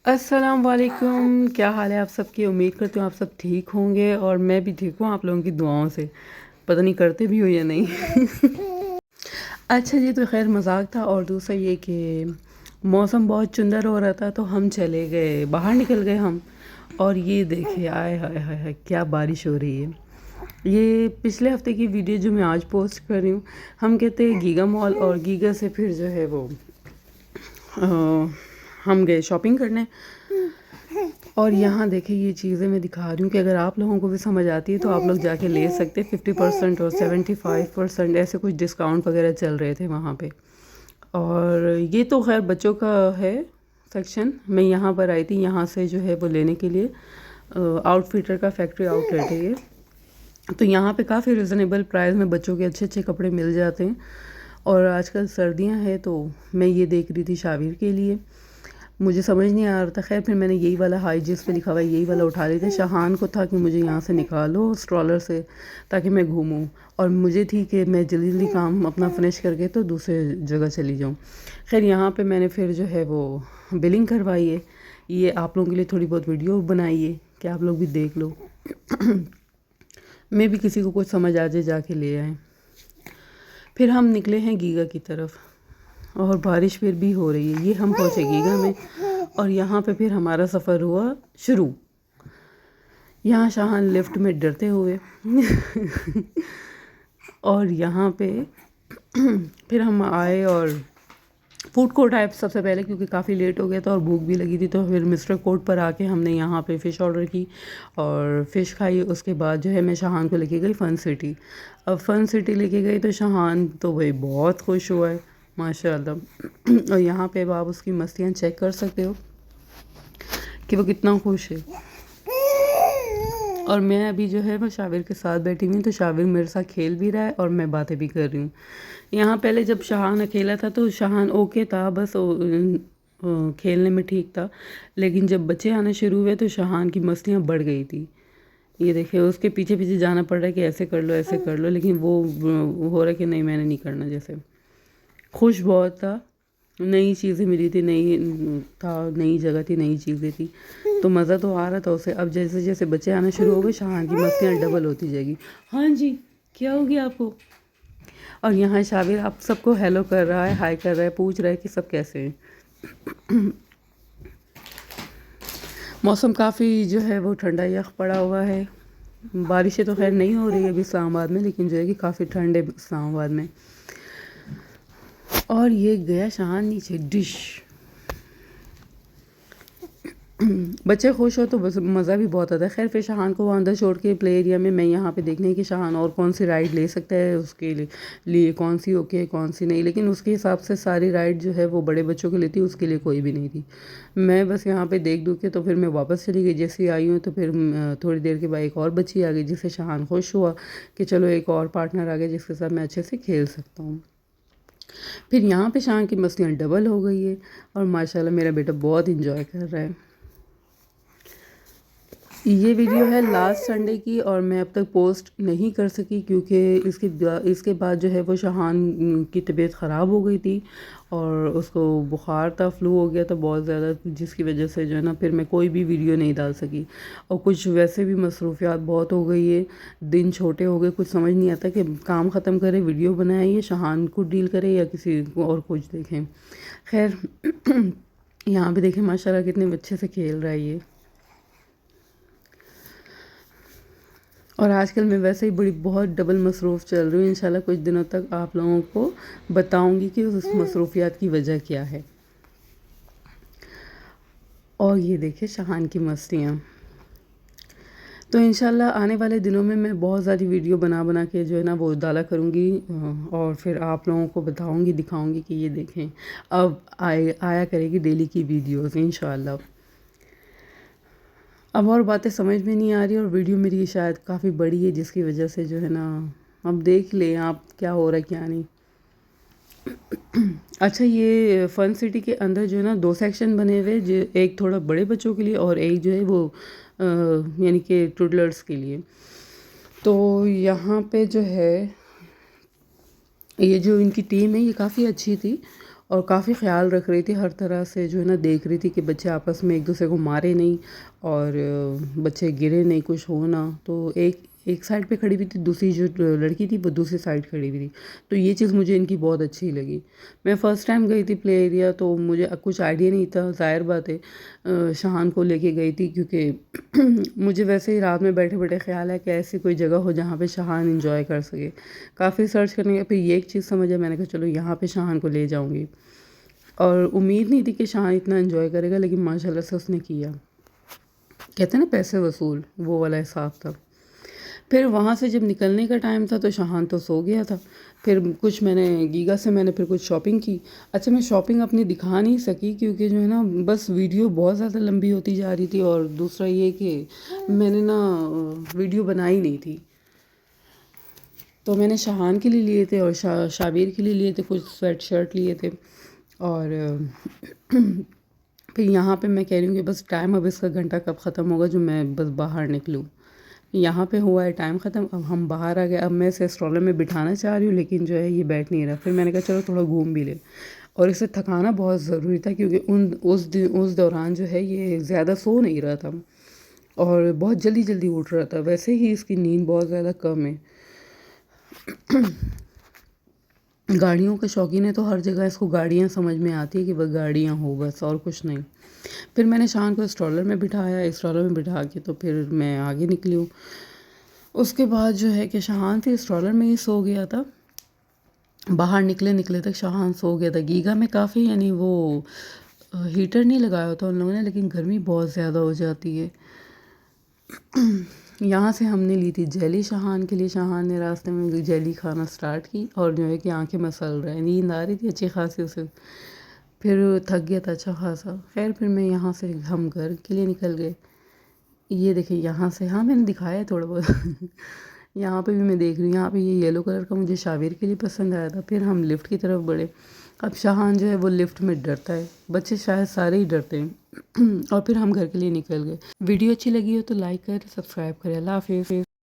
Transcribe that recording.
السلام علیکم، کیا حال ہے آپ سب کی؟ امید کرتی ہوں آپ سب ٹھیک ہوں گے اور میں بھی ٹھیک ہوں آپ لوگوں کی دعاؤں سے۔ پتہ نہیں کرتے بھی ہو یا نہیں۔ اچھا جی، تو خیر مذاق تھا، اور دوسرا یہ کہ موسم بہت چندر ہو رہا تھا تو ہم چلے گئے، باہر نکل گئے ہم، اور یہ دیکھے آئے ہائے ہائے ہائے کیا بارش ہو رہی ہے۔ یہ پچھلے ہفتے کی ویڈیو جو میں آج پوسٹ کر رہی ہوں، ہم کہتے ہیں گیگا مال، اور گیگا سے پھر جو ہے وہ ہم گئے شاپنگ کرنے۔ اور یہاں دیکھیں یہ چیزیں میں دکھا رہی ہوں کہ اگر آپ لوگوں کو بھی سمجھ آتی ہے تو آپ لوگ جا کے لے سکتے۔ 50% اور 75% ایسے کچھ ڈسکاؤنٹ وغیرہ چل رہے تھے وہاں پہ۔ اور یہ تو خیر بچوں کا ہے سیکشن، میں یہاں پر آئی تھی یہاں سے جو ہے وہ لینے کے لیے۔ آؤٹ فٹر کا فیکٹری آؤٹ لیٹ ہے یہ، تو یہاں پہ کافی ریزنیبل پرائز میں بچوں کے اچھے اچھے کپڑے مل جاتے ہیں۔ اور آج کل سردیاں ہیں تو میں یہ دیکھ رہی تھی شاویر کے لیے، مجھے سمجھ نہیں آ رہا تھا، خیر پھر میں نے یہی والا ہائی جس پہ لکھا ہوا ہے یہی والا اٹھا لی تھی۔ شاہان کو تھا کہ مجھے یہاں سے نکالو اسٹرالر سے تاکہ میں گھوموں، اور مجھے تھی کہ میں جلدی جلدی کام اپنا فنش کر کے تو دوسرے جگہ چلی جاؤں۔ خیر یہاں پہ میں نے پھر جو ہے وہ بلنگ کروائی ہے، یہ آپ لوگوں کے لیے تھوڑی بہت ویڈیو بنائی ہے کہ آپ لوگ بھی دیکھ لو، میں بھی کسی کو کچھ سمجھ آ جائے جا کے لے آئیں۔ پھر ہم نکلے ہیں گیگا کی طرف، اور بارش پھر بھی ہو رہی ہے۔ یہ ہم پہنچے گیگا میں، اور یہاں پہ پھر ہمارا سفر ہوا شروع۔ یہاں شاہان لفٹ میں ڈرتے ہوئے اور یہاں پہ پھر ہم آئے اور فوڈ کورٹ آئے سب سے پہلے، کیونکہ کافی لیٹ ہو گیا تھا اور بھوک بھی لگی تھی، تو پھر مسٹر کورٹ پر آ کے ہم نے یہاں پہ فش آرڈر کی اور فش کھائی۔ اس کے بعد جو ہے میں شاہان کو لے کے گئی فن سٹی۔ اب فن سٹی لے کے گئی تو شاہان تو بھائی بہت خوش ہوا ہے ماشاء اللہ، اور یہاں پہ آپ اس کی مستیاں چیک کر سکتے ہو کہ وہ کتنا خوش ہے۔ اور میں ابھی جو ہے وہ شاور کے ساتھ بیٹھی ہوئی ہوں، تو شاور میرے ساتھ کھیل بھی رہا ہے اور میں باتیں بھی کر رہی ہوں۔ یہاں پہلے جب شاہان اکیلا تھا تو شاہان اوکے تھا، بس کھیلنے میں ٹھیک تھا، لیکن جب بچے آنا شروع ہوئے تو شاہان کی مستیاں بڑھ گئی تھی۔ یہ دیکھیں اس کے پیچھے پیچھے جانا پڑ رہا ہے کہ ایسے کر لو ایسے کر لو، لیکن وہ ہو رہا ہے کہ نہیں میں نے نہیں کرنا۔ جیسے خوش بہت تھا، نئی چیزیں ملی تھی، نئی تھا، نئی جگہ تھی، نئی چیزیں تھی، تو مزہ تو آ رہا تھا اسے۔ اب جیسے جیسے بچے آنا شروع ہو گئے شاہان کی مستیاں ڈبل ہوتی جائے گی۔ ہاں جی کیا ہو گیا آپ کو؟ اور یہاں شاور آپ سب کو ہیلو کر رہا ہے، ہائی کر رہا ہے، پوچھ رہا ہے کہ سب کیسے ہیں۔ موسم کافی جو ہے وہ ٹھنڈا یخ پڑا ہوا ہے، بارشیں تو خیر نہیں ہو رہی ہے ابھی اسلام آباد میں، لیکن جو ہے کہ کافی ٹھنڈ ہے اسلام آباد میں۔ اور یہ گیا شاہان نیچے ڈش۔ بچے خوش ہو تو بس مزہ بھی بہت آتا ہے۔ خیر پھر شاہان کو وہاں اندر چھوڑ کے پلے ایریا میں یہاں پہ دیکھنے کہ شاہان اور کون سی رائڈ لے سکتا ہے، اس کے لیے کون سی اوکے کون سی نہیں، لیکن اس کے حساب سے ساری رائڈ جو ہے وہ بڑے بچوں کے لیے تھی، اس کے لیے کوئی بھی نہیں تھی۔ میں بس یہاں پہ دیکھ دوں کے تو پھر میں واپس چلی گئی، جیسے آئی ہوں تو پھر تھوڑی دیر کے بعد ایک اور بچی آ گئی جس سے شاہان خوش ہوا کہ چلو ایک اور پارٹنر آ گیا جس کے ساتھ میں اچھے سے کھیل سکتا ہوں۔ پھر یہاں پہ شاہان کی مستیاں ڈبل ہو گئی ہے، اور ماشاءاللہ میرا بیٹا بہت انجوائے کر رہا ہے۔ یہ ویڈیو ہے لاسٹ سنڈے کی، اور میں اب تک پوسٹ نہیں کر سکی کیونکہ اس کے بعد جو ہے وہ شاہان کی طبیعت خراب ہو گئی تھی، اور اس کو بخار تھا، فلو ہو گیا تھا بہت زیادہ، جس کی وجہ سے جو ہے نا پھر میں کوئی بھی ویڈیو نہیں ڈال سکی۔ اور کچھ ویسے بھی مصروفیات بہت ہو گئی ہے، دن چھوٹے ہو گئے، کچھ سمجھ نہیں آتا کہ کام ختم کرے ویڈیو بنائے یا شاہان کو ڈیل کرے یا کسی کو اور کچھ دیکھیں۔ خیر یہاں بھی دیکھیں ماشاءاللہ کتنے اچھے سے کھیل رہا ہے یہ۔ اور آج کل میں ویسے ہی بہت ڈبل مصروف چل رہی ہوں، انشاءاللہ کچھ دنوں تک آپ لوگوں کو بتاؤں گی کہ اس مصروفیات کی وجہ کیا ہے۔ اور یہ دیکھیں شاہان کی مستیاں۔ تو انشاءاللہ آنے والے دنوں میں میں بہت ساری ویڈیو بنا کے جو ہے نا وہ ڈالا کروں گی، اور پھر آپ لوگوں کو بتاؤں گی، دکھاؤں گی کہ یہ دیکھیں اب آیا کرے گی ڈیلی کی ویڈیوز انشاءاللہ۔ اب اور باتیں سمجھ میں نہیں آ رہی، اور ویڈیو میری شاید کافی بڑی ہے جس کی وجہ سے جو ہے نا اب دیکھ لیں آپ کیا ہو رہا ہے کیا نہیں۔ اچھا یہ فن سٹی کے اندر جو ہے نا 2 سیکشن بنے ہوئے، ایک تھوڑا بڑے بچوں کے لیے اور ایک جو ہے وہ یعنی کہ ٹوڈلرز کے لیے۔ تو یہاں پہ جو ہے یہ جو ان کی ٹیم ہے یہ کافی اچھی تھی، اور کافی خیال رکھ رہی تھی ہر طرح سے، جو ہے نا دیکھ رہی تھی کہ بچے آپس میں ایک دوسرے کو مارے نہیں اور بچے گرے نہیں، کچھ ہو نا. تو ایک سائڈ پہ کھڑی ہوئی تھی، دوسری جو لڑکی تھی وہ دوسری سائڈ کھڑی ہوئی تھی. تو یہ چیز مجھے ان کی بہت اچھی لگی. میں فرسٹ ٹائم گئی تھی پلے ایریا، تو مجھے کچھ آئیڈیا نہیں تھا. ظاہر بات ہے شہان کو لے کے گئی تھی، کیونکہ مجھے ویسے ہی رات میں بیٹھے بیٹھے خیال ہے کہ ایسی کوئی جگہ ہو جہاں پہ شہان انجوائے کر سکے. کافی سرچ کرنے کے پھر یہ ایک چیز سمجھا، میں نے کہا چلو یہاں پہ شہان کو لے جاؤں گی. اور امید نہیں تھی کہ شہان اتنا انجوائے کرے گا، لیکن ماشاءاللہ سے اس نے کیا. کہتے ہیں نا پیسے وصول، وہ والا حساب تھا. پھر وہاں سے جب نکلنے کا ٹائم تھا تو شہان تو سو گیا تھا. پھر کچھ میں نے گیگا سے میں نے پھر کچھ شاپنگ کی. اچھا میں شاپنگ اپنی دکھا نہیں سکی کیونکہ جو ہے نا بس ویڈیو بہت زیادہ لمبی ہوتی جا رہی تھی، اور دوسرا یہ کہ میں نے نا ویڈیو بنائی نہیں تھی. تو میں نے شہان کے لیے لیے تھے اور شابیر کے لیے لیے تھے، کچھ سویٹ شرٹ لیے تھے. اور پھر یہاں پہ میں کہہ رہی ہوں کہ بس ٹائم اب اس کا گھنٹہ کب ختم ہوگا جو میں بس باہر نکلوں. یہاں پہ ہوا ہے ٹائم ختم، اب ہم باہر آ گئے. اب میں اسے اسٹرالر میں بٹھانا چاہ رہی ہوں لیکن جو ہے یہ بیٹھ نہیں رہا. پھر میں نے کہا چلو تھوڑا گھوم بھی لے. اور اسے تھکانا بہت ضروری تھا کیونکہ اس دوران جو ہے یہ زیادہ سو نہیں رہا تھا اور بہت جلدی جلدی اٹھ رہا تھا. ویسے ہی اس کی نیند بہت زیادہ کم ہے. گاڑیوں کا شوقین ہے تو ہر جگہ اس کو گاڑیاں سمجھ میں آتی ہے کہ بس گاڑیاں ہو بس اور کچھ نہیں. پھر میں نے شان کو اسٹرالر میں بٹھایا، اسٹرالر میں بٹھا کے تو پھر میں آگے نکلی ہوں. اس کے بعد جو ہے کہ شہان پھر اسٹرالر میں ہی سو گیا تھا. باہر نکلے تک شہان سو گیا تھا. گیگا میں کافی یعنی وہ ہیٹر نہیں لگایا ہوتا ان لوگوں نے، لیکن گرمی بہت زیادہ ہو جاتی ہے. یہاں سے ہم نے لی تھی جیلی شہان کے لیے. شہان نے راستے میں جیلی کھانا سٹارٹ کی اور جو ہے کہ آنکھیں مسل رہے ہیں، نیند آ رہی تھی اچھی خاصی اسے. پھر تھک گیا تھا اچھا خاصا. خیر پھر میں یہاں سے ہم گھر کے لیے نکل گئے. یہ دیکھیں یہاں سے، ہاں میں نے دکھایا ہے تھوڑا بہت. یہاں پہ بھی میں دیکھ رہی ہوں، یہاں پہ یہ یلو کلر کا مجھے شابیر کے لیے پسند آیا تھا. پھر ہم لفٹ کی طرف بڑھے. اب شہان جو ہے وہ لفٹ میں ڈرتا ہے، بچے شاید سارے ہی ڈرتے ہیں. اور پھر ہم گھر کے لیے نکل گئے. ویڈیو اچھی لگی ہو تو لائک کریں، سبسکرائب کریں. اللہ حافظ.